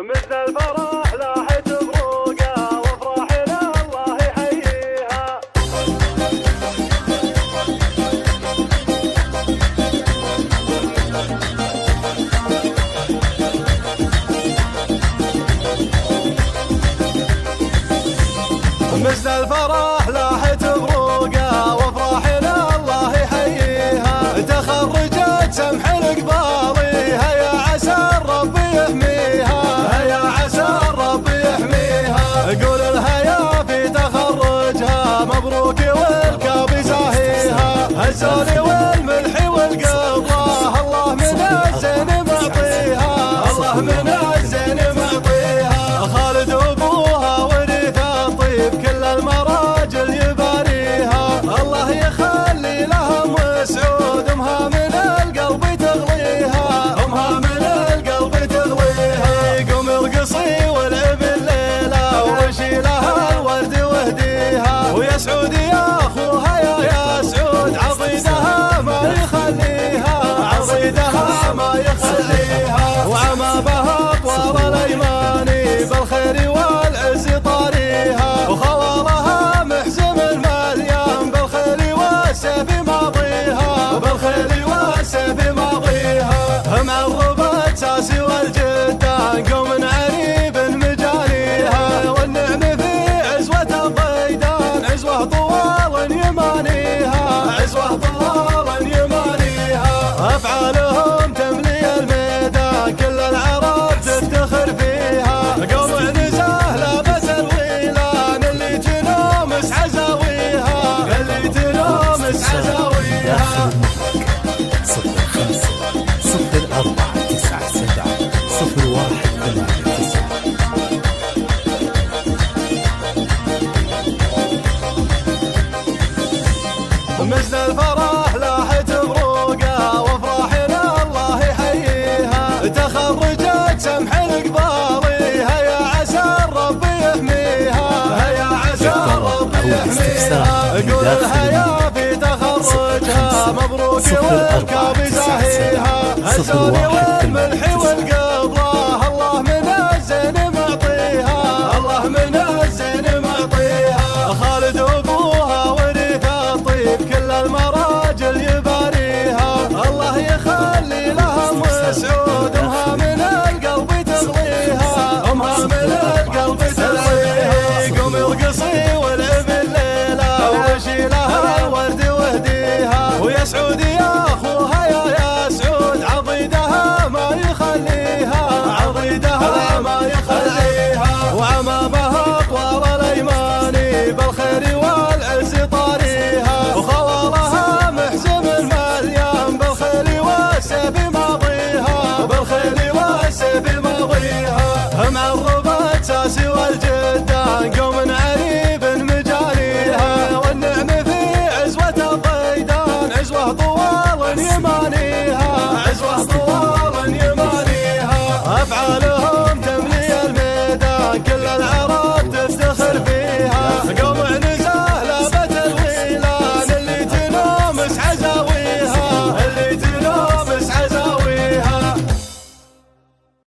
مثل الفرح لاحت بروقه وافراحنا الله يحييها. مثل الفرح لاحت بروقه وافراحنا الله يحييها. تخرجت سمح القبالي هيا عسى الرب يحميها، هيا عسى الرب يحميها. قول الهيا في تخرجها مبروك والكاب زاهيها. الزول والملح والقضاه الله من الزين معطيها، الله من الزين معطيها. خالد ابوها ورث الطيب كل المراجل يباريها. الله يخلي لهم وسعود امها من القلب تغليها، امها من القلب تغليها. يقوم القصي والعب الليله وشي لها الورد وهديها. ويا سعود يا اخوها يا سعود عضيدها ما يخليها، عضيدها ما يخليها. وعما بها طوال الايماني بالخير والعز طاريها. وخوالها محزم المليان بالخير والسيف ماضيها، بالخير والسيف ماضيها. معربت ساسي والجدان قوم عنيب مجانيها. والنعم في عزوة الضيدان عزوة طوال يمانيها، عزوة طوال يمانيها. أفعالهم تملي الميدان كل العرب تفتخر فيها. قوم عنزه لابس الويلان اللي تنومس عزاويها، اللي تنومس عزاويها. 05 04 97 01 89. مثل الفرح لاحت بروقه وافراحنا الله يحييها. تخرجت سمح القبالي هيا عسى الرب يحميها، هيا عسى الرب يحميها. قول الهيا في تخرجها مبروك والكاب زاهيها. الزول والملح والقضاء